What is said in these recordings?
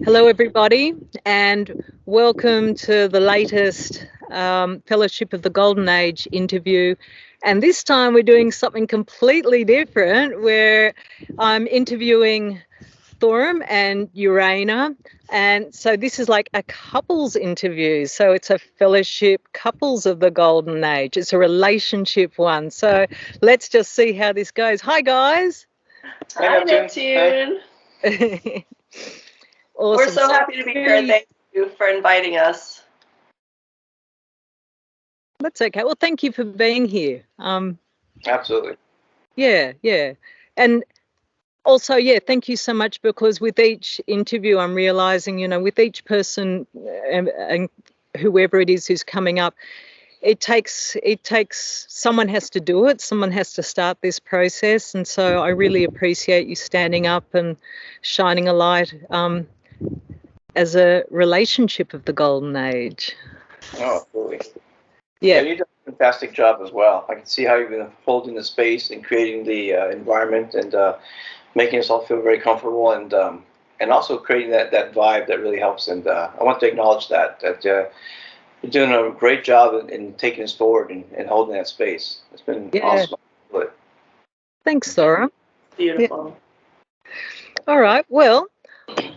Hello, everybody, and welcome to the latest Fellowship of the Golden Age interview. And this time we're doing something completely different where I'm interviewing Thoram and Urana. And so this is like a couples interview. So it's a fellowship couples of the Golden Age. It's a relationship one. So let's just see how this goes. Hi, guys. Hi, Neptune. Awesome. We're so happy to be here. Thank you for inviting us. That's okay. Well, thank you for being here. Absolutely. Yeah. And also, thank you so much, because with each interview, I'm realizing, with each person and whoever it is who's coming up, it takes someone has to do it. Someone has to start this process. And so I really appreciate you standing up and shining a light as a relationship of the Golden Age. Oh, absolutely. Yeah, you did a fantastic job as well. I can see how you've been holding the space and creating the environment and making us all feel very comfortable, and also creating that vibe that really helps. And I want to acknowledge that you're doing a great job in taking us forward and holding that space. It's been awesome. Thanks, Sora. Beautiful. Yeah. All right. Well,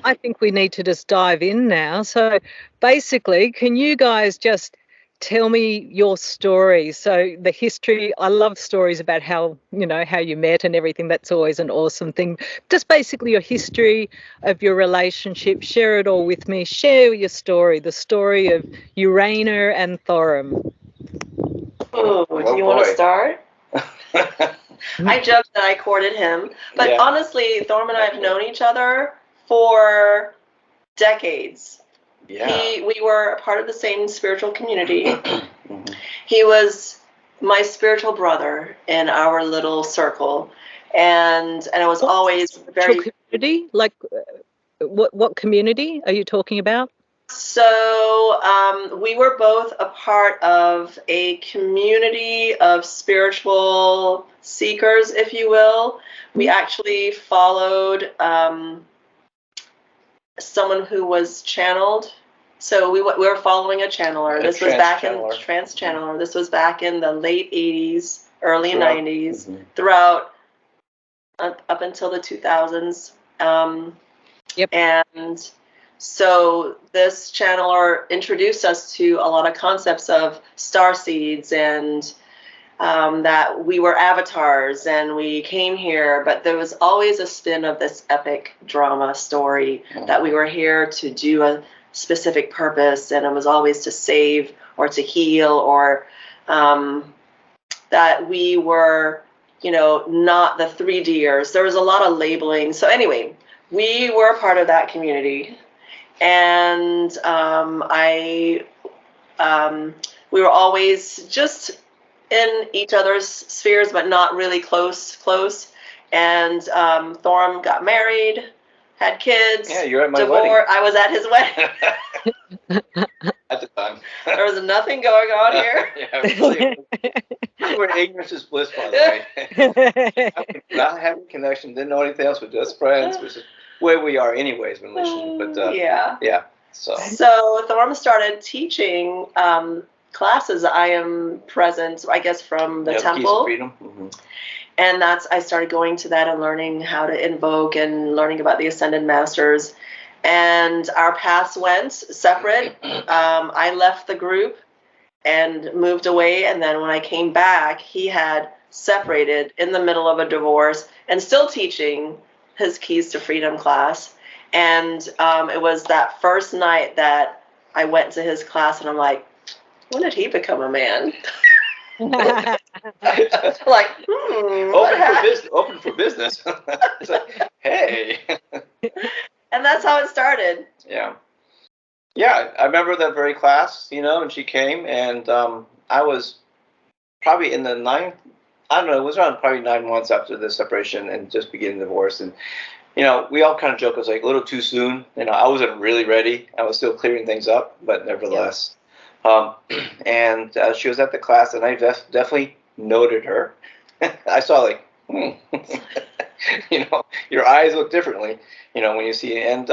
I think we need to just dive in now. So basically, can you guys just tell me your story? So the history, I love stories about how you met and everything. That's always an awesome thing. Just basically your history of your relationship. Share it all with me. Share your story, the story of Urana and Thoram. Oh, do you want to start? I joked that I courted him, but honestly, Thoram and I have known each other for decades. Yeah. We were a part of the same spiritual community. He was my spiritual brother in our little circle, and I was always very community. Like, what community are you talking about? So we were both a part of a community of spiritual seekers, if you will. We actually followed someone who was channeled. So we were following a channeler. This was back in trance channeler. This was back in the late 80s, early 90s, throughout up until the 2000s. And so this channeler introduced us to a lot of concepts of star seeds and that we were avatars and we came here, but there was always a spin of this epic drama story that we were here to do a specific purpose, and it was always to save or to heal, or that we were, not the 3Ders. There was a lot of labeling. So anyway, we were a part of that community. And we were always just in each other's spheres, but not really close. And Thoram got married, had kids. Yeah, you're at my wedding. I was at his wedding. At the time. There was nothing going on here. Yeah, we're ignorance is bliss, by the way. Not having connection, didn't know anything else, we're just friends, which is where we are anyways in relationship. But yeah. So Thoram started teaching classes. I am present, I guess, from the temple. Keys of Freedom. And I started going to that and learning how to invoke and learning about the Ascended Masters. And our paths went separate. I left the group and moved away. And then when I came back, he had separated in the middle of a divorce and still teaching his Keys to Freedom class. And it was that first night that I went to his class, and I'm like, when did he become a man? Like, open for business. It's like, hey. And that's how it started. Yeah, I remember that very class, and she came, and I was probably in the ninth, I don't know, it was around probably 9 months after the separation and just beginning the divorce. And, we all kind of joke, it was like a little too soon. I wasn't really ready. I was still clearing things up, but nevertheless. And she was at the class, and I definitely noted her. I saw Your eyes look differently, when you see it.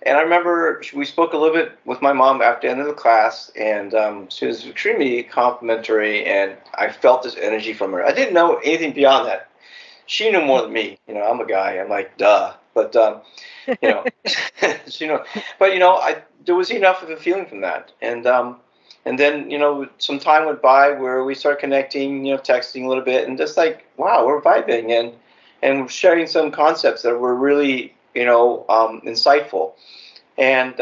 And I remember we spoke a little bit with my mom after the end of the class, and she was extremely complimentary, and I felt this energy from her. I didn't know anything beyond that. She knew more than me. I'm a guy. I'm like, duh. But there was enough of a feeling from that, and then some time went by where we started connecting, texting a little bit, and just like, wow, we're vibing and sharing some concepts that were really insightful. And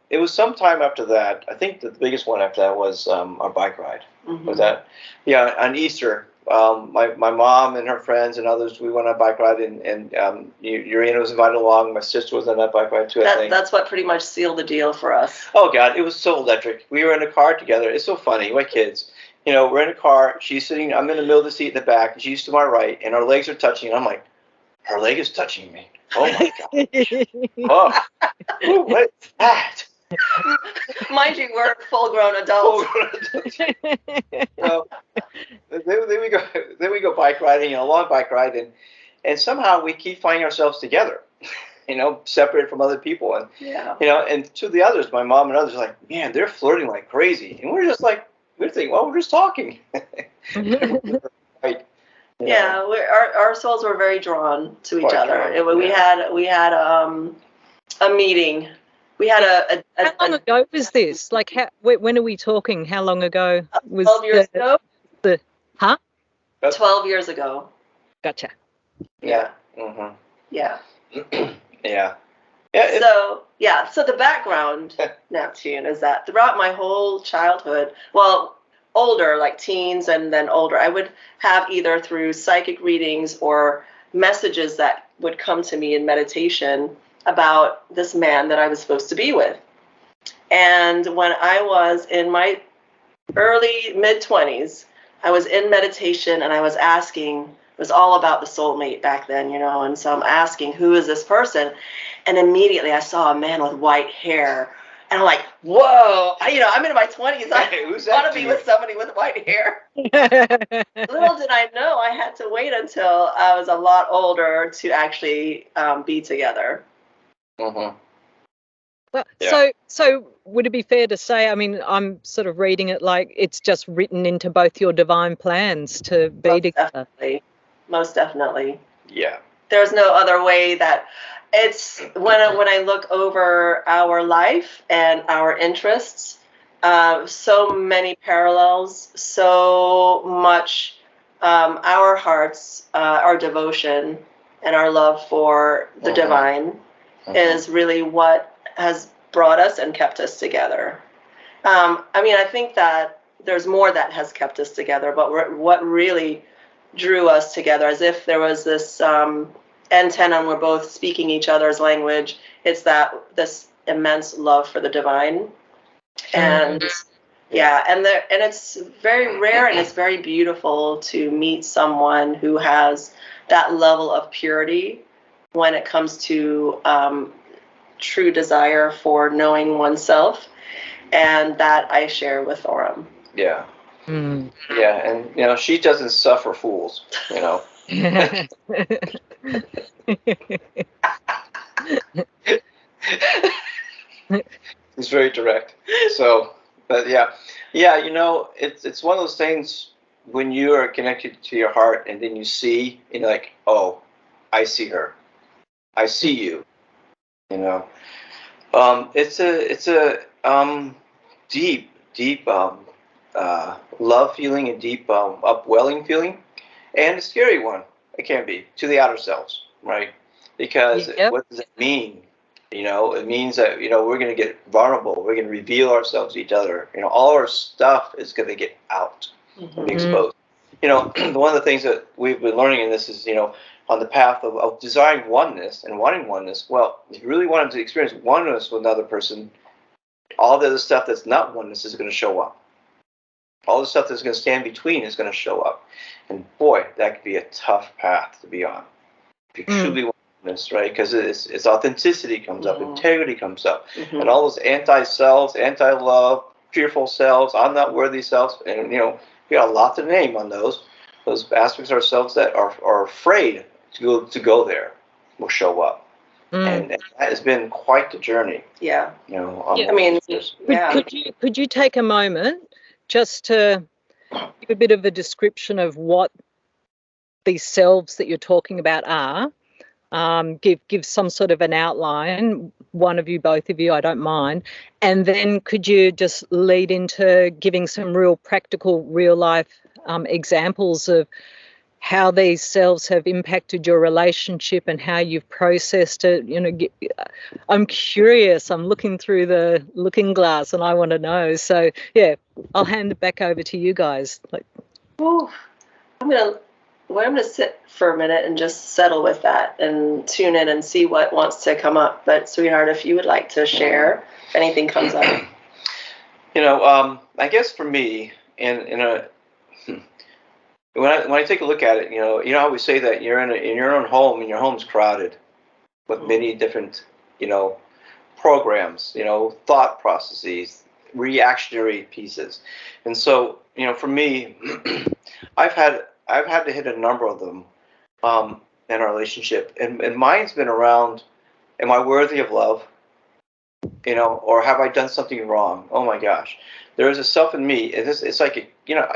it was some time after that. I think the biggest one after that was our bike ride. Mm-hmm. Was that? Yeah, on Easter, my mom and her friends and others, we went on a bike ride, and Urana was invited along. My sister was on that bike ride too, I think. That's what pretty much sealed the deal for us. Oh, God, it was so electric. We were in a car together. It's so funny. We're kids. We're in a car. She's sitting, I'm in the middle of the seat in the back, and she's to my right, and our legs are touching. And I'm like, her leg is touching me. Oh, my God. Oh, what is that? Mind you, we're full-grown adults. Then we go bike riding, a long bike ride, and somehow we keep finding ourselves together, separated from other people, and and to the others, my mom and others are like, man, they're flirting like crazy, and we're just like, we're thinking, well, we're just talking. Right. Yeah, our souls were very drawn to each other. We had a meeting. We had how long ago was this? Like, when are we talking? How long ago was 12 years ago? 12 years ago. Gotcha. Yeah. Mm-hmm. Yeah. Yeah. So the background, Neptune, is that throughout my whole childhood, well, older, like teens and then older, I would have either through psychic readings or messages that would come to me in meditation about this man that I was supposed to be with. And when I was in my early mid-20s, I was in meditation and I was asking, it was all about the soulmate back then, and so I'm asking, who is this person? And immediately I saw a man with white hair. And I'm like, whoa, I'm in my 20s. I want to be with somebody with white hair. Little did I know I had to wait until I was a lot older to actually be together. Mm-hmm. Well, yeah. So would it be fair to say, I mean, I'm sort of reading it like it's just written into both your divine plans to be together. Most definitely. Yeah. There's no other way that it's when I look over our life and our interests, so many parallels, so much our hearts, our devotion, and our love for the divine is really what has brought us and kept us together. I think that there's more that has kept us together, but what really drew us together, as if there was this antenna and we're both speaking each other's language, it's this immense love for the divine. And and it's very rare and it's very beautiful to meet someone who has that level of purity when it comes to true desire for knowing oneself, and that I share with Thoram. Yeah. Yeah, and she doesn't suffer fools, He's very direct. So, but it's one of those things when you are connected to your heart, and then you see, like, oh, I see her, I see you. It's a deep love feeling, and deep upwelling feeling, and a scary one. It can be to the outer selves, right? Because what does it mean? It means that we're going to get vulnerable. We're going to reveal ourselves to each other. All our stuff is going to get out and be exposed. One of the things that we've been learning in this is, on the path of desiring oneness and wanting oneness. Well, if you really wanted to experience oneness with another person, all the other stuff that's not oneness is going to show up. All the stuff that's going to stand between is going to show up. And boy, that could be a tough path to be on. If you truly want oneness, right? Because it's authenticity comes up, integrity comes up, and all those anti-selves, anti-love, fearful selves, I'm not worthy selves, and we got a lot to name on those aspects of ourselves that are afraid to go there will show up. And that has been quite the journey. Yeah. You know, I mean, could you take a moment just to give a bit of a description of what these selves that you're talking about are? Give some sort of an outline, one of you, both of you, I don't mind. And then could you just lead into giving some real practical, real life examples of how these selves have impacted your relationship and how you've processed it? You know, I'm curious. I'm looking through the looking glass and I want to know. So, yeah, I'll hand it back over to you guys. I'm gonna sit for a minute and just settle with that and tune in and see what wants to come up. But sweetheart, if you would like to share, if anything comes up. You know, I guess for me, when I take a look at it, I always say that you're in your own home, and your home's crowded with many different, programs, thought processes, reactionary pieces, and so for me, I've had to hit a number of them in our relationship, and mine's been around: am I worthy of love? Or have I done something wrong? Oh my gosh, there is a self in me. It's like,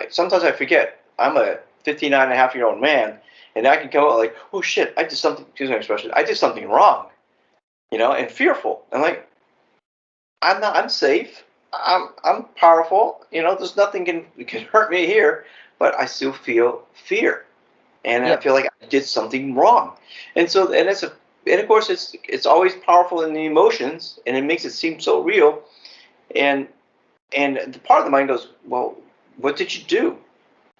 sometimes I forget I'm a 59-and-a-half-year-old man, and I can go like, oh shit, I did something. Excuse my expression. I did something wrong, and fearful. I'm like, I'm safe. I'm powerful. There's nothing can hurt me here, but I still feel fear, and I feel like I did something wrong, and of course it's always powerful in the emotions, and it makes it seem so real, and the part of the mind goes, well, what did you do?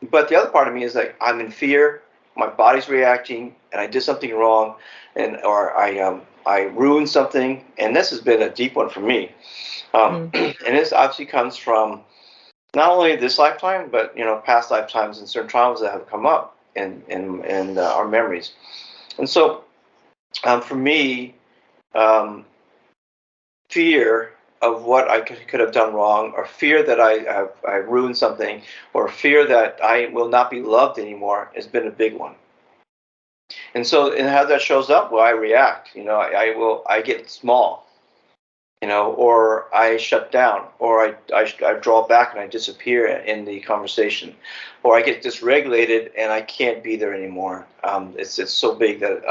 But the other part of me is like, I'm in fear, my body's reacting, and I did something wrong, or I ruined something, and this has been a deep one for me. And this obviously comes from not only this lifetime, but past lifetimes and certain traumas that have come up in our memories. And so, for me, fear of what I could have done wrong, or fear that I ruined something, or fear that I will not be loved anymore has been a big one. And so, and how that shows up, well, I react. I get small, or I shut down, or I draw back and I disappear in the conversation, or I get dysregulated and I can't be there anymore. It's so big that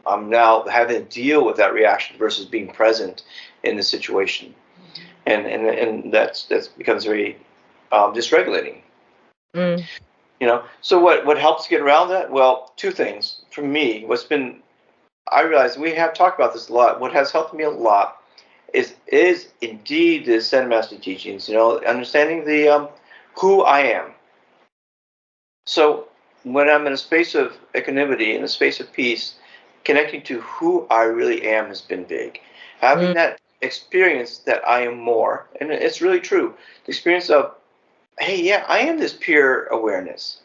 I'm now having to deal with that reaction versus being present in the situation. And that's becomes very dysregulating. So what helps get around that? Well, two things for me. I realize we have talked about this a lot. What has helped me a lot is indeed the Ascended Master teachings. Understanding the who I am. So when I'm in a space of equanimity, in a space of peace, connecting to who I really am has been big. Having that experience that I am more, and it's really true. The experience of, hey, yeah, I am this pure awareness.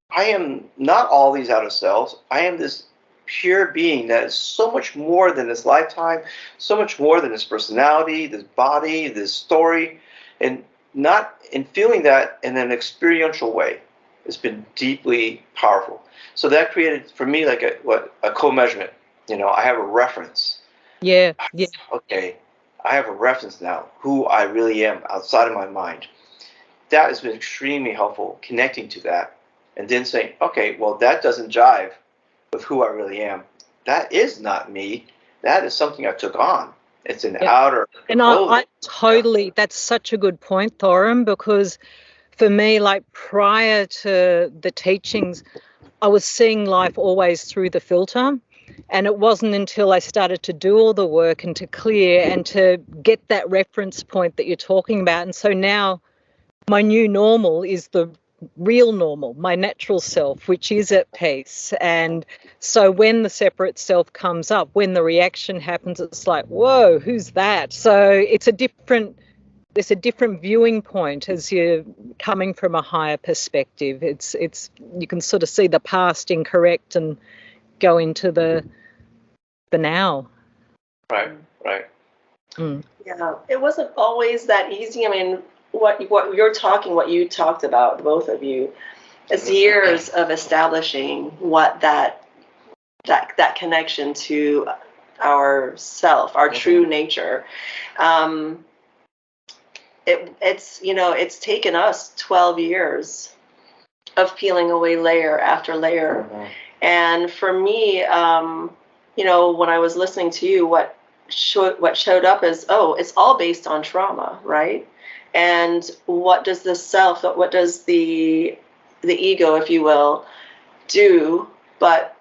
I am not all these outer selves. I am this pure being that is so much more than this lifetime, so much more than this personality, this body, this story, and not in feeling that in an experiential way. It's been deeply powerful. So that created for me like a co-measurement. I have a reference. Yeah. Okay, I have a reference now, who I really am outside of my mind. That has been extremely helpful, connecting to that, and then saying, okay, well, that doesn't jive with who I really am. That is not me. That is something I took on. It's an outer. And I totally, that's such a good point, Thoram, because for me, like prior to the teachings, I was seeing life always through the filter. And it wasn't until I started to do all the work and to clear and to get that reference point that you're talking about. And so now my new normal is the real normal, my natural self, which is at peace. And so when the separate self comes up, when the reaction happens, it's like, whoa, who's that? So it's a different viewing point as you're coming from a higher perspective. It's you can sort of see the past incorrect and go into the now. Right. Yeah, it wasn't always that easy. I mean, what you talked about, both of you, is years of establishing what that that connection to our self, our true nature. It's taken us 12 years of peeling away layer after layer. And for me, when I was listening to you, what showed up is, it's all based on trauma, right? And what does the self, what does the ego, if you will, do but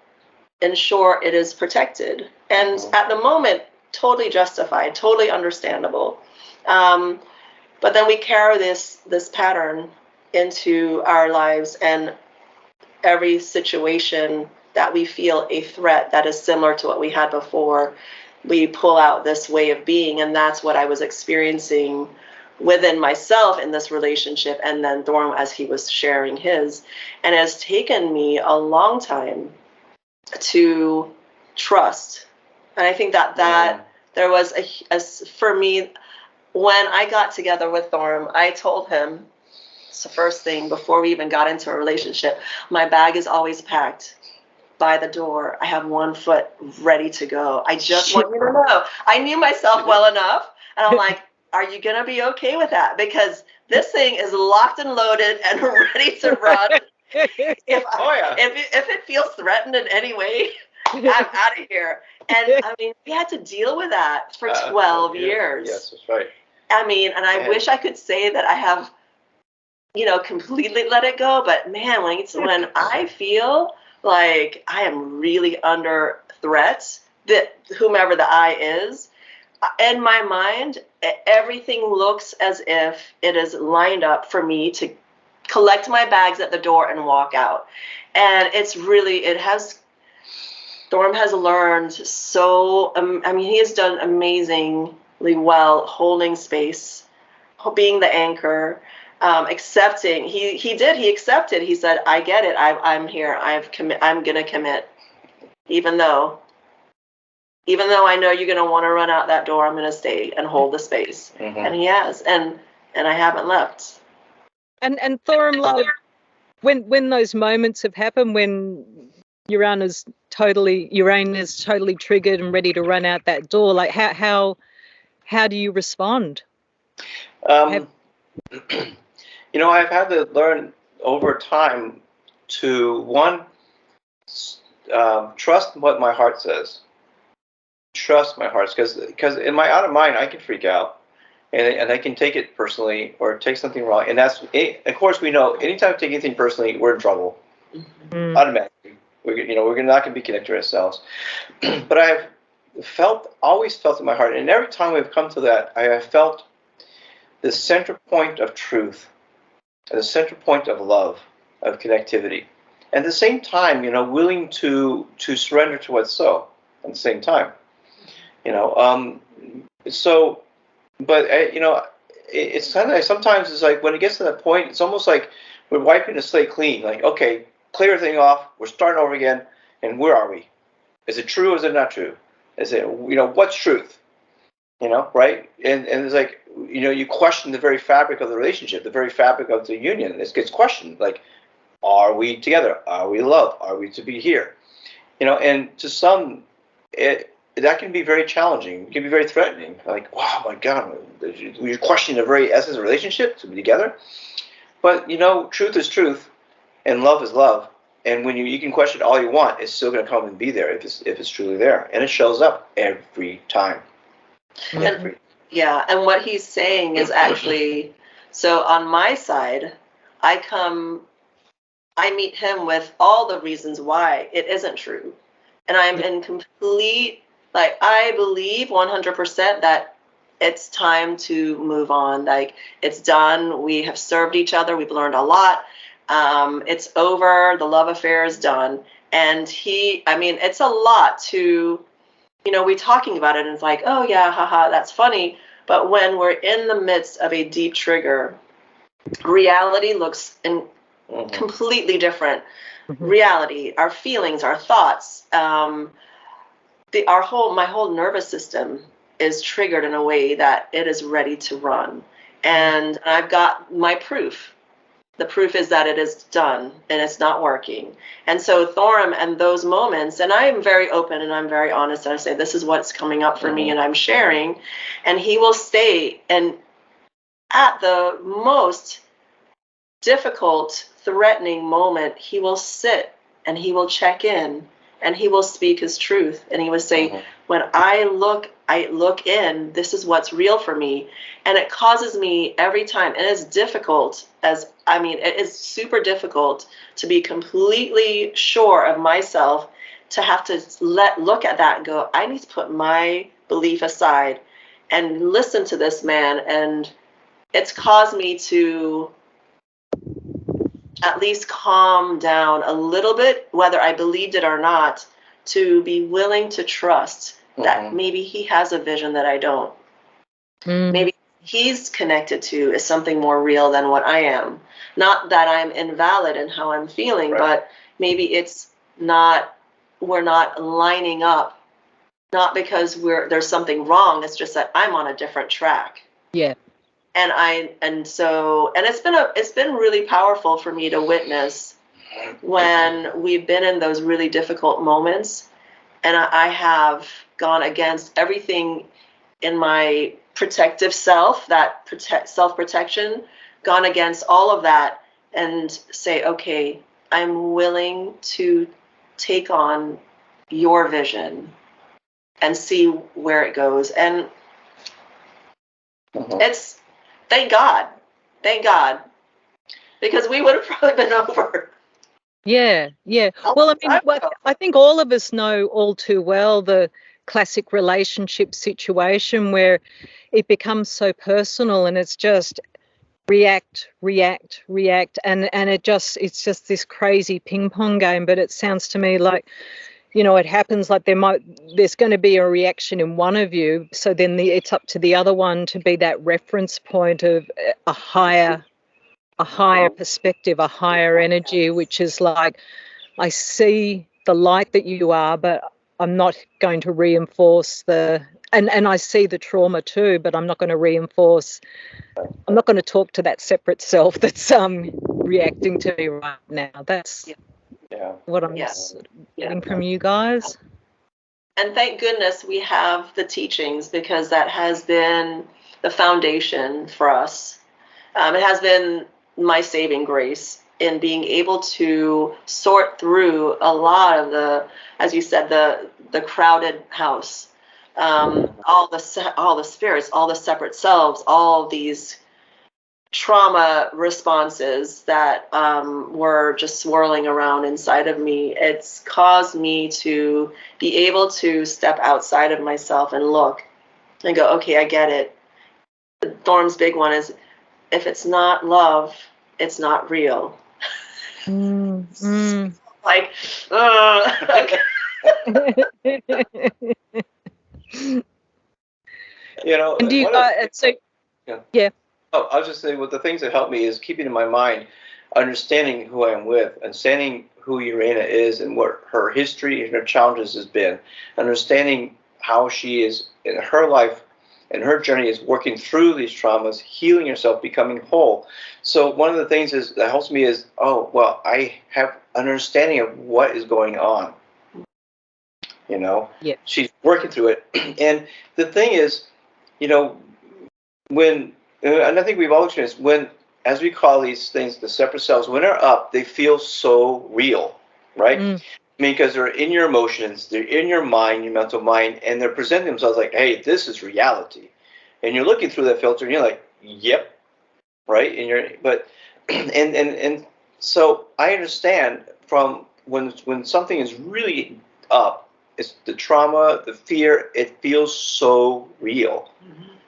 ensure it is protected? And at the moment, totally justified, totally understandable. But then we carry this pattern into our lives, and every situation that we feel a threat that is similar to what we had before, we pull out this way of being. And that's what I was experiencing within myself in this relationship, and then Thorm as he was sharing his. And it has taken me a long time to trust. And I think that there was for me, when I got together with Thorm, I told him, it's the first thing before we even got into a relationship, my bag is always packed by the door. I have one foot ready to go. I just want you to know. I knew myself well enough, and I'm like, are you going to be okay with that? Because this thing is locked and loaded and ready to run. If it feels threatened in any way, I'm out of here. And I mean, we had to deal with that for 12 years. Yes, that's right. I mean, and I wish I could say that I have, completely let it go. But man, when I feel like I am really under threat, that whomever the I is, in my mind, everything looks as if it is lined up for me to collect my bags at the door and walk out. And Thorm has learned so, he has done amazingly well holding space, being the anchor, accepting. He accepted. He said, I get it. I'm here. I'm going to commit. Even though I know you're going to want to run out that door, I'm going to stay and hold the space. And he has. And I haven't left. And Thorm, like, when those moments have happened, when Urana's totally triggered and ready to run out that door, like how do you respond? I've had to learn over time to trust what my heart says. Trust my heart, because in my out of mind I can freak out, and I can take it personally or take something wrong, and that's of course we know anytime we take anything personally we're in trouble automatically. We're not going to be connected to ourselves. But I have always felt in my heart, and every time we've come to that, I have felt the center point of truth, the center point of love, of connectivity, and at the same time, willing to surrender to what's so. At the same time, So, but it's kind of sometimes it's like when it gets to that point, it's almost like we're wiping the slate clean. Like, okay, clear everything off. We're starting over again. And where are we? Is it true or is it not true? Is it, what's truth? Right? And it's like, you question the very fabric of the relationship, the very fabric of the union. This gets questioned. Like, are we together? Are we love? Are we to be here? And to some, that can be very challenging. It can be very threatening. Like, wow, my God, you're questioning the very essence of the relationship, to be together. But, truth is truth, and love is love. And when you can question all you want, it's still going to come and be there if it's truly there. And it shows up every time. Yeah, and what he's saying is actually, so on my side, I meet him with all the reasons why it isn't true. And I'm in complete, like, I believe 100% that it's time to move on. Like, it's done. We have served each other. We've learned a lot. It's over. The love affair is done. And it's a lot to, we're talking about it and it's like, oh yeah, haha, that's funny. But when we're in the midst of a deep trigger, reality looks completely different. Reality, our feelings, our thoughts, my whole nervous system is triggered in a way that it is ready to run. And I've got my proof. The proof is that it is done and it's not working. And so Thoram and those moments, and I am very open and I'm very honest, and I say, this is what's coming up for me and I'm sharing. And he will stay, and at the most difficult, threatening moment, he will sit and he will check in and he will speak his truth. And he will say, when I look in, this is what's real for me. And it causes me every time, and it's difficult it is super difficult to be completely sure of myself, to have to look at that and go, I need to put my belief aside and listen to this man. And it's caused me to at least calm down a little bit, whether I believed it or not, to be willing to trust that maybe he has a vision that I don't. Maybe he's connected to is something more real than what I am. Not that I'm invalid in how I'm feeling, but maybe it's not, we're not lining up, not because there's something wrong, it's just that I'm on a different track. Yeah. And it's been really powerful for me to witness when we've been in those really difficult moments, and I have gone against everything in my protective self, that self-protection, gone against all of that and say, okay, I'm willing to take on your vision and see where it goes. And it's, thank God, because we would have probably been over. Yeah. Well, I think all of us know all too well the classic relationship situation where it becomes so personal and it's just react, and it's just this crazy ping pong game. But it sounds to me like, it happens like there's going to be a reaction in one of you, so then it's up to the other one to be that reference point of a higher perspective, a higher energy, which is like, I see the light that you are, but I'm not going to reinforce and I see the trauma too, but I'm not going to talk to that separate self that's reacting to me right now. That's what I'm getting from you guys. And thank goodness we have the teachings, because that has been the foundation for us. It has been my saving grace in being able to sort through a lot of the, as you said, the crowded house, all the spirits, all the separate selves, all these trauma responses that were just swirling around inside of me. It's caused me to be able to step outside of myself and look and go, okay, I get it. Thorm's big one is, if it's not love, it's not real. Like, okay. And do you yeah. Oh, I was just saying, the things that help me is keeping in my mind, understanding who I am with, understanding who Urana is and what her history and her challenges has been, understanding how she is in her life and her journey is working through these traumas, healing herself, becoming whole. So one of the things that helps me is, I have an understanding of what is going on. She's working through it. And the thing is, and I think we've all experienced, as we call these things, the separate selves, when they're up, they feel so real, right? Because they're in your emotions, they're in your mind, your mental mind, and they're presenting themselves like, hey, this is reality. And you're looking through that filter and you're like, yep, right? And so I understand from when something is really up, it's the trauma, the fear, it feels so real,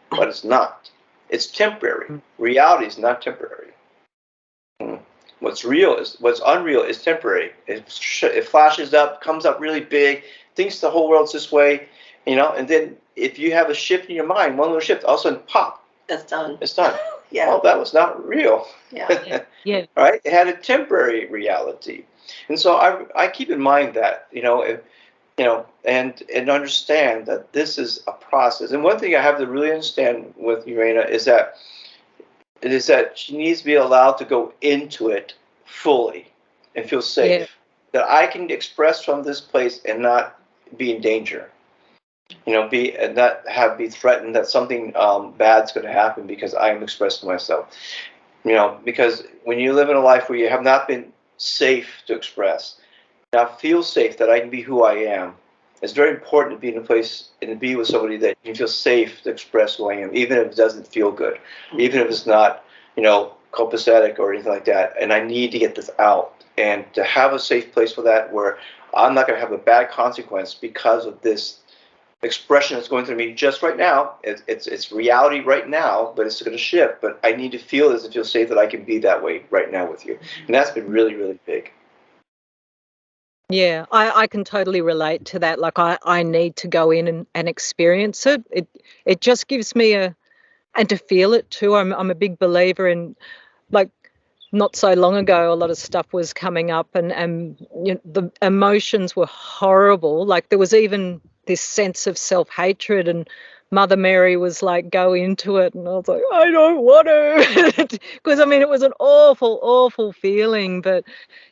but it's not. It's temporary. Reality is not temporary. What's unreal is temporary. It flashes up, comes up really big, thinks the whole world's this way, and then if you have a shift in your mind, one little shift, all of a sudden, pop. It's done. It's done. Yeah. Well, that was not real. Yeah. Yeah. Right? It had a temporary reality. And so I keep in mind that, and understand that this is a process. And one thing I have to really understand with Urana is that it is that she needs to be allowed to go into it fully and feel safe. Yeah. That I can express from this place and not be in danger. And not be threatened that something bad's going to happen because I am expressing myself. Because when you live in a life where you have not been safe to express, not feel safe that I can be who I am, it's very important to be in a place and to be with somebody that you feel safe to express who I am, even if it doesn't feel good, even if it's not, copacetic or anything like that. And I need to get this out. And to have a safe place for that where I'm not going to have a bad consequence because of this expression that's going through me just right now. It's reality right now, but it's going to shift. But I need to feel this and feel safe that I can be that way right now with you. And that's been really, really big. Yeah, I can totally relate to that. Like I need to go in and experience it. It just gives me and to feel it too. I'm a big believer in, like, not so long ago, a lot of stuff was coming up and the emotions were horrible. Like there was even this sense of self-hatred, and Mother Mary was like, go into it. And I was like, I don't want to. Because, it was an awful, awful feeling. But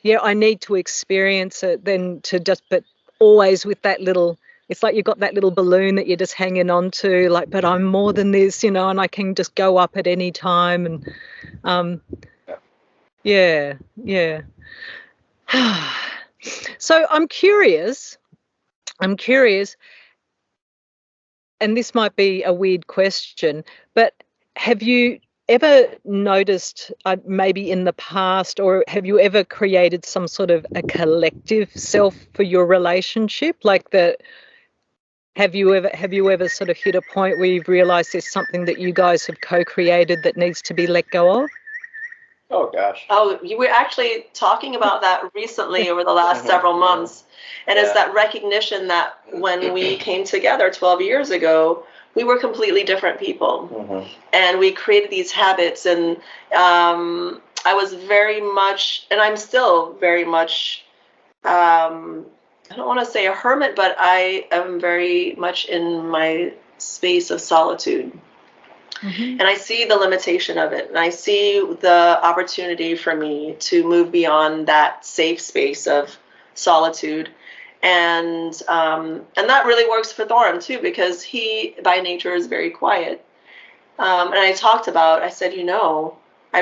yeah, I need to experience it then but always with that little, it's like you've got that little balloon that you're just hanging on to, like, but I'm more than this, and I can just go up at any time. And yeah. So I'm curious, and this might be a weird question, but have you ever noticed, maybe in the past, or have you ever created some sort of a collective self for your relationship? Like have you ever sort of hit a point where you've realized there's something that you guys have co-created that needs to be let go of? Oh, gosh. Oh, you were actually talking about that recently over the last several months. And it's that recognition that when we came together 12 years ago, we were completely different people. And we created these habits. And I was very much, and I'm still very much, I don't want to say a hermit, but I am very much in my space of solitude. And I see the limitation of it, and I see the opportunity for me to move beyond that safe space of solitude, and that really works for Thoram too, because he by nature is very quiet. And I said, I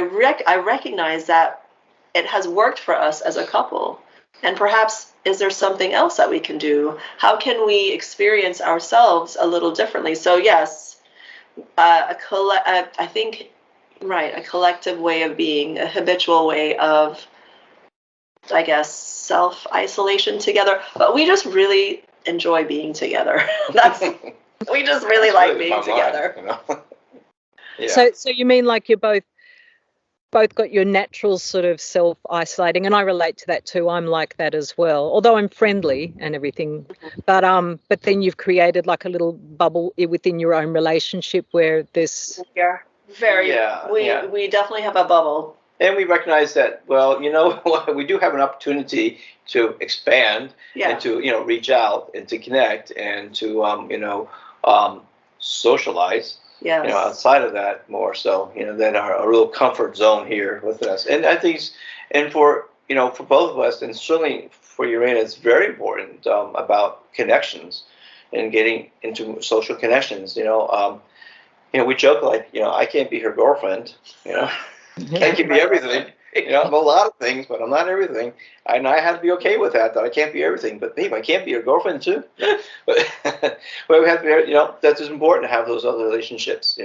recognize that it has worked for us as a couple, and perhaps is there something else that we can do? How can we experience ourselves a little differently? So yes. I think, right, a collective way of being, a habitual way of, I guess, self-isolation together. But we just really enjoy being together. We just really like being together. Yeah. So you mean like you're both got your natural sort of self-isolating, and I relate to that too. I'm like that as well, although I'm friendly and everything. But then you've created like a little bubble within your own relationship where this. Yeah, we definitely have a bubble. And we recognize that, well, we do have an opportunity to expand and to, reach out and to connect and to, socialize. Yes. Outside of that more so, than our real comfort zone here with us. And I think, for both of us, and certainly for Urana, it's very important about connections and getting into social connections. We joke like, I can't be her girlfriend. I can be everything. I'm a lot of things, but I'm not everything. And I have to be okay with that I can't be everything. But babe, I can't be your girlfriend too. But we have to be, that's just important to have those other relationships,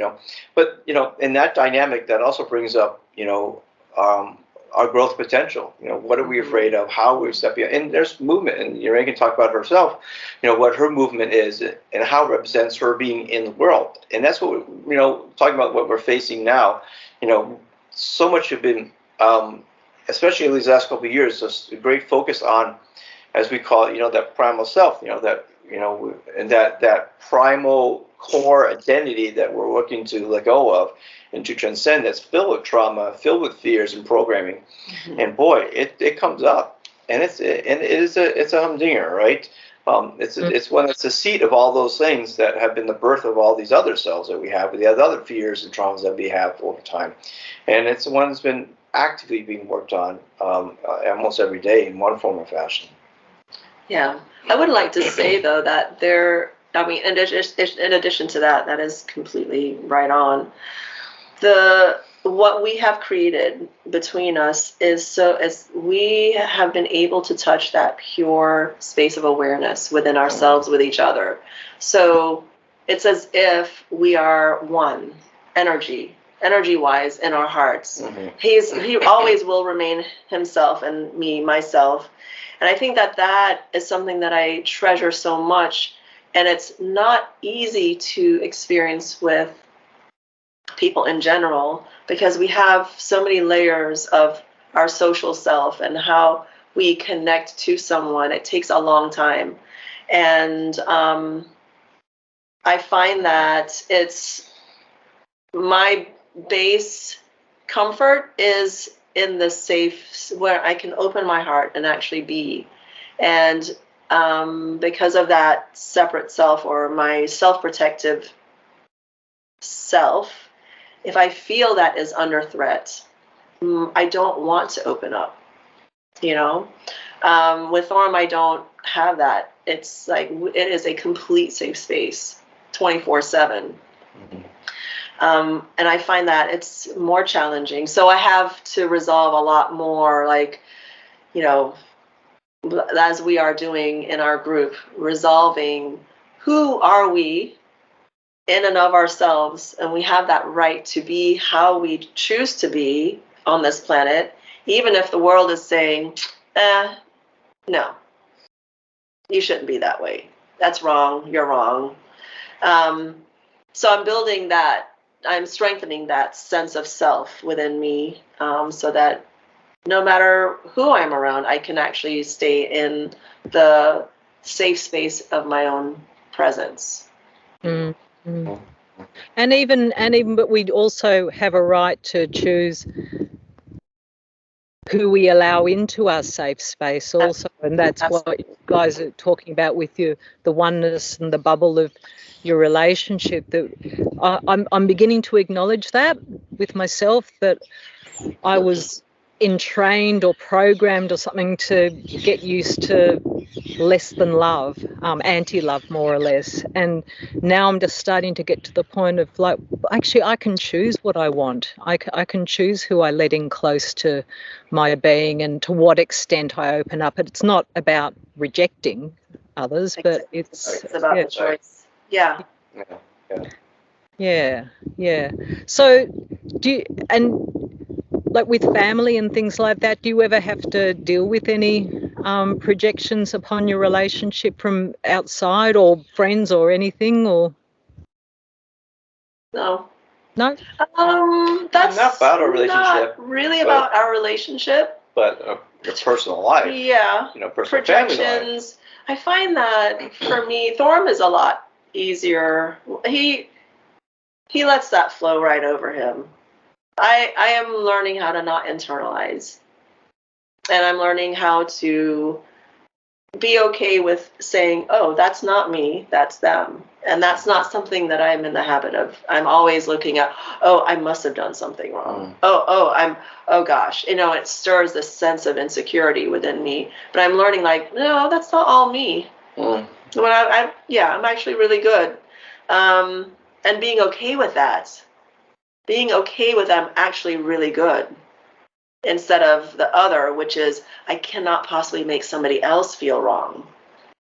But, in that dynamic, that also brings up, our growth potential. What are we afraid of? How are we stepping up? And there's movement. And Urana can talk about herself, what her movement is and how it represents her being in the world. And that's what, talking about what we're facing now, so much have been, especially in these last couple of years, just a great focus on, as we call it, that primal self, and that primal core identity that we're looking to let go of and to transcend, that's filled with trauma, filled with fears and programming. And boy, it comes up, and it's a humdinger, right? It's when it's the seat of all those things that have been the birth of all these other selves that we have, the other fears and traumas that we have over time, and it's the one that's been actively being worked on almost every day in one form or fashion. Yeah, I would like to say though that in addition to that, that is completely right on. What we have created between us is we have been able to touch that pure space of awareness within ourselves, with each other. So it's as if we are one energy-wise in our hearts. He always will remain himself and me, myself. And I think that is something that I treasure so much. And it's not easy to experience with people in general, because we have so many layers of our social self and how we connect to someone. It takes a long time. And I find that it's my base comfort is in the safe, where I can open my heart and actually be. And because of that separate self, or my self-protective self, if I feel that is under threat, I don't want to open up, With Thoram, I don't have that. It's like, it is a complete safe space, 24/7. And I find that it's more challenging. So I have to resolve a lot more, as we are doing in our group, resolving who are we in and of ourselves, and we have that right to be how we choose to be on this planet, even if the world is saying, no, you shouldn't be that way. That's wrong. You're wrong. So I'm building that. I'm strengthening that sense of self within me, so that no matter who I'm around, I can actually stay in the safe space of my own presence. And even, but we also have a right to choose who we allow into our safe space also, and that's what you guys are talking about with the oneness and the bubble of your relationship. That I'm beginning to acknowledge that with myself, that I was entrained or programmed or something to get used to less than love, anti-love more or less. And now I'm just starting to get to the point of actually I can choose what I want. I can choose who I let in close to my being and to what extent I open up. It's not about rejecting others, but it's about the choice. Yeah. So with family and things like that, do you ever have to deal with any projections upon your relationship from outside, or friends or anything, or? No. That's not about our relationship. Not really about our relationship. But your personal life. Yeah. Personal projections. Family life. I find that for me, Thoram is a lot easier. He lets that flow right over him. I am learning how to not internalize. And I'm learning how to be okay with saying, oh, that's not me, that's them. And that's not something that I'm in the habit of. I'm always looking at, oh, I must have done something wrong. Oh gosh. It stirs this sense of insecurity within me. But I'm learning no, that's not all me. When I'm actually really good. And being okay with that. Being okay with I'm actually really good, instead of the other, which is I cannot possibly make somebody else feel wrong,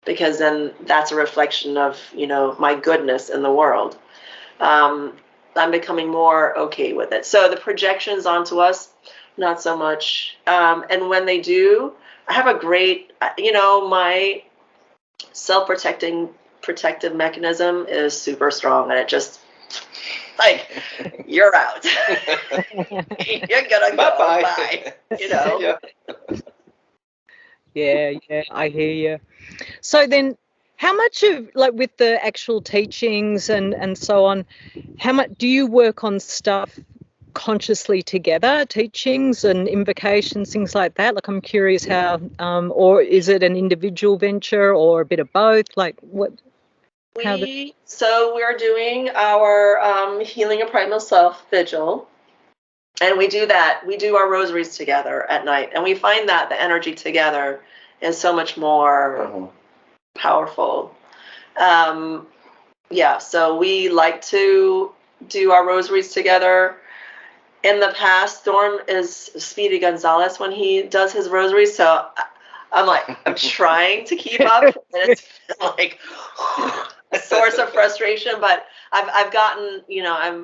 because then that's a reflection of my goodness in the world. I'm becoming more okay with it. So the projections onto us, not so much. And when they do, I have a great, my protective mechanism is super strong, and it just you're out. You're gonna go. Bye. Yeah, I hear you. So then, how much of with the actual teachings and so on, how much do you work on stuff consciously together, teachings and invocations, things like that? Like, I'm curious how, or is it an individual venture or a bit of both? Like, what? So we're doing our Healing of Primal Self vigil, and we do that. We do our rosaries together at night, and we find that the energy together is so much more powerful. Yeah, so we like to do our rosaries together. In the past, Storm is Speedy Gonzalez when he does his rosaries, so I'm trying to keep up, and it's like a source of frustration, but I've gotten,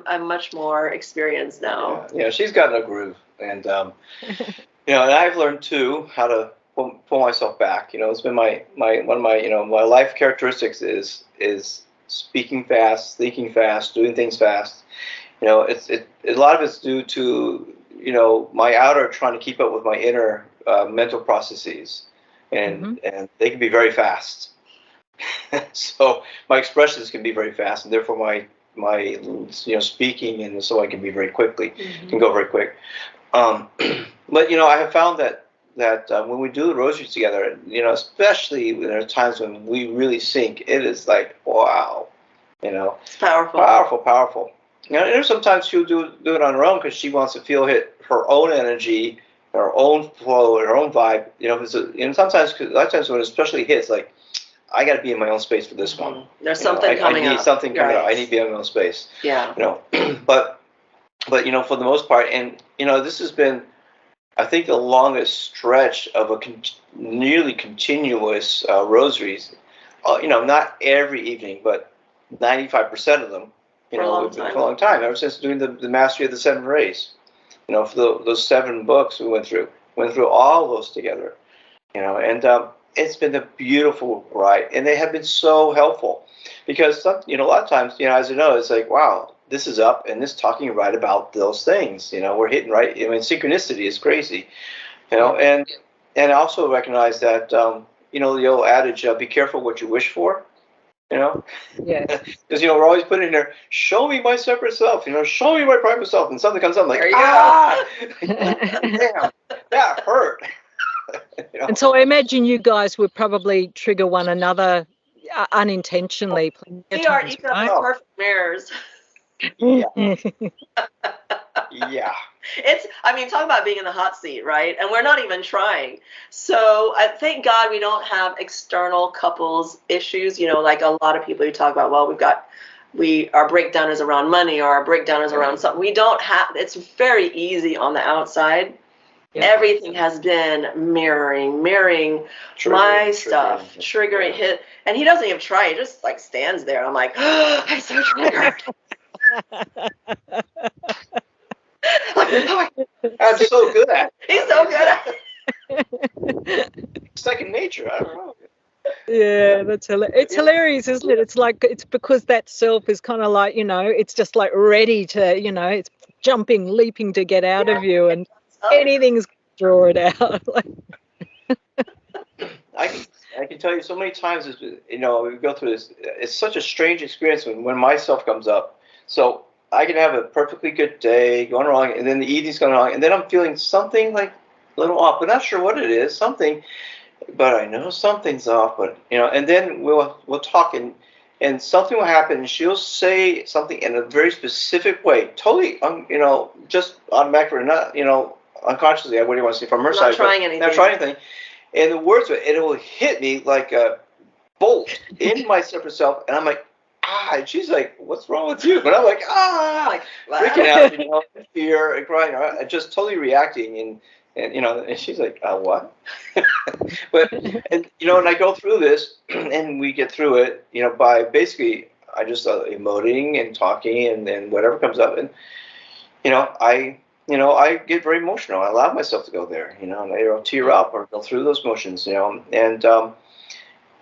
I'm much more experienced now. Yeah, she's gotten a groove, and and I've learned too how to pull myself back. It's been my one of my my life characteristics is speaking fast, thinking fast, doing things fast. It's a lot of it's due to my outer trying to keep up with my inner mental processes, and they can be very fast. So my expressions can be very fast, and therefore my speaking and so on can be very can go very quick. But I have found that when we do the rosaries together, especially when there are times when we really sync, it is like, wow, it's powerful, powerful. And there's sometimes she'll do it on her own because she wants to feel her own energy, her own flow, her own vibe. Sometimes, a lot of times when it especially hits, like, I got to be in my own space for this one. There's something coming up. I need something coming up. I need to be in my own space. Yeah. But for the most part, and this has been, I think, the longest stretch of a nearly continuous rosaries. Not every evening, but 95% of them. For a long time, ever since doing the Mastery of the Seven Rays. For those 7 books we went through all those together. And it's been a beautiful ride, and they have been so helpful because a lot of times, as you know, it's like, wow, this is up, and this talking right about those things. We're hitting right. Synchronicity is crazy. And I also recognize that the old adage, be careful what you wish for. Yeah. Because we're always putting in there, show me my separate self, show me my private self, and something comes up, I'm like, damn, that hurt. And so I imagine you guys would probably trigger one another unintentionally. We are each other's perfect mirrors. Yeah. Yeah. Talk about being in the hot seat, right? And we're not even trying. So thank God we don't have external couples issues, like a lot of people who talk about, well, our breakdown is around money, or our breakdown is around something. We don't have, it's very easy on the outside. Yeah. Everything has been mirroring my stuff, triggering his, and he doesn't even try. He just like stands there. I'm like, oh, I'm so triggered. I'm so good at it. He's so good at it. Second nature. I don't know. Yeah, that's hilarious. It's hilarious, isn't it? It's like, it's because that self is kind of like, it's just like ready to, it's jumping, leaping to get out of you, and anything's draw it out. I can tell you so many times, we go through this. It's such a strange experience when myself comes up. So I can have a perfectly good day going wrong, and then the evening's going wrong, and then I'm feeling something like a little off, but not sure what it is. Something, but I know something's off. But and then we'll talk, and something will happen, and she'll say something in a very specific way, totally, just automatically, not unconsciously. I wouldn't want to say from her side. Not trying anything. And the words, and it will hit me like a bolt in my separate self, and I'm like, and she's like, what's wrong with you? And I'm like, freaking out, in fear and crying, and just totally reacting, and she's like, what? But, and I go through this, and we get through it, by basically, I just emoting and talking, and then whatever comes up, and, I get very emotional. I allow myself to go there, and I tear up or go through those emotions,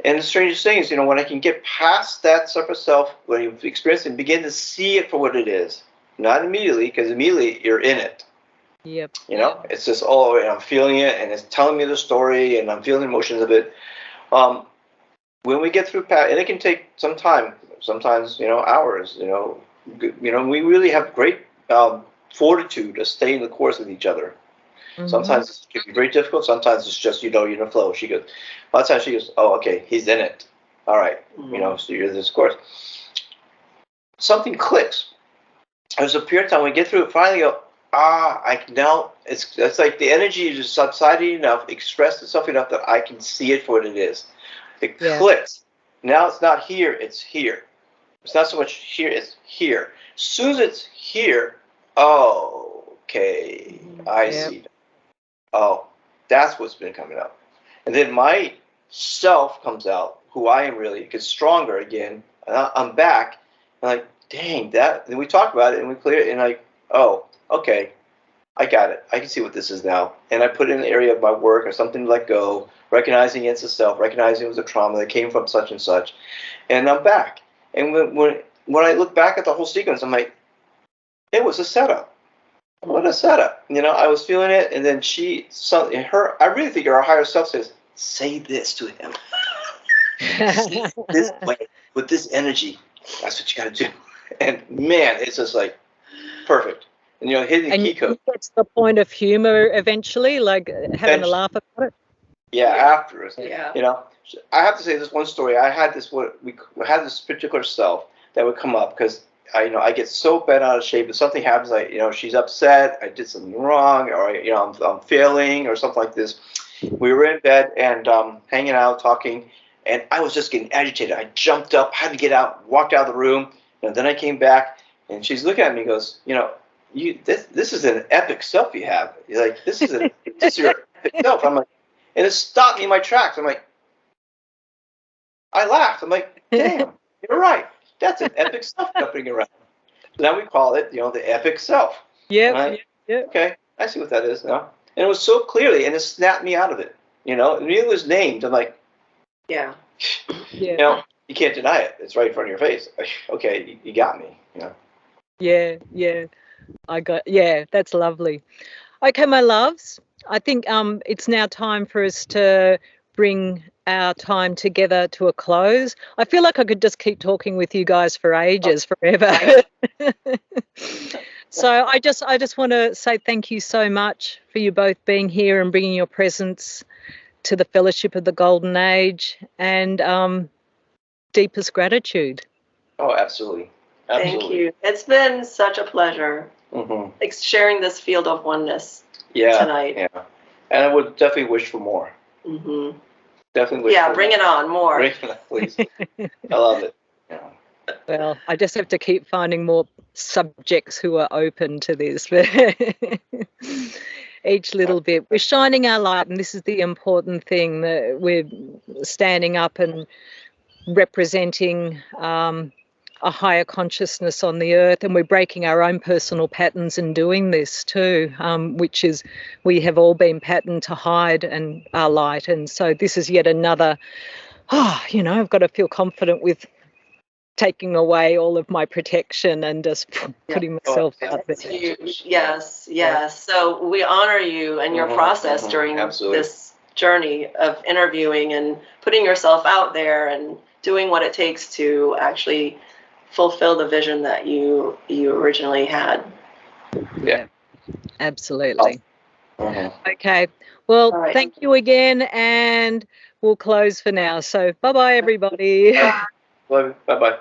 and the strangest thing is, when I can get past that separate self, when you experience it, and begin to see it for what it is, not immediately, because immediately you're in it. Yep. It's just, and I'm feeling it, and it's telling me the story, and I'm feeling the emotions of it. When we get through and it can take some time, sometimes, hours, we really have great fortitude to stay in the course with each other. Mhm. Sometimes it can be very difficult. Sometimes it's just, you're in the flow. She goes, a lot of times she goes, oh, okay, he's in it. All right, so you're in this course. Something clicks. There's a period of time when we get through it, finally go, I can now, it's like the energy is just subsiding enough, expressed itself enough that I can see it for what it is. It clicks. Now it's not here, it's here. It's not so much here, it's here. As soon as it's here, okay, I see. Oh, that's what's been coming up. And then my self comes out, who I am really, gets stronger again. And I'm back. I'm like, dang, that. And we talk about it and we clear it. And like, oh, okay, I got it. I can see what this is now. And I put it in an area of my work or something to let go, recognizing it's a self, recognizing it was a trauma that came from such and such. And I'm back. And when I look back at the whole sequence, I'm like, it was a setup. What a setup. I was feeling it, and then I really think our higher self says, say this to him. Say this way, with this energy. That's what you got to do. And man, it's just like perfect. And hitting the key code. That's the point of humor eventually, like having a laugh about it. Yeah, afterwards. Yeah. I have to say this one story. I had this particular self that would come up because I get so bent out of shape. If something happens, like she's upset, I did something wrong, or I'm failing, or something like this. We were in bed and hanging out, talking, and I was just getting agitated. I jumped up, had to get out, walked out of the room, and then I came back, and she's looking at me, and goes, this is an epic self you have. You're like, this is your epic self. I'm like, and it stopped me in my tracks. I'm like, I laughed. I'm like, damn, you're right. That's an epic self jumping around. So now we call it, the epic self. Yeah. Okay, I see what that is now. And it was so clearly, and it snapped me out of it. And it was named. I'm like, yeah. You can't deny it. It's right in front of your face. Okay, you got me. Yeah. That's lovely. Okay, my loves, I think it's now time for us to bring our time together to a close. I feel like I could just keep talking with you guys for ages, forever. So I just want to say thank you so much for you both being here and bringing your presence to the Fellowship of the Golden Age, and deepest gratitude. Oh, absolutely. Thank you. It's been such a pleasure sharing this field of oneness tonight. Yeah, and I would definitely wish for more. Mm-hmm. Definitely wish for more. Bring it on, more. Bring it on, please. I love it. Yeah. Well, I just have to keep finding more subjects who are open to this. Each little bit. We're shining our light, and this is the important thing, that we're standing up and representing a higher consciousness on the earth, and we're breaking our own personal patterns in doing this too, which is, we have all been patterned to hide and our light. And so this is yet another, I've got to feel confident with taking away all of my protection and just putting myself out there. Huge. Yes. So we honor you and your process during this journey of interviewing and putting yourself out there and doing what it takes to actually fulfill the vision that you originally had. Yeah, absolutely. Okay. Well, thank you again, and we'll close for now. So bye-bye, everybody. Bye-bye.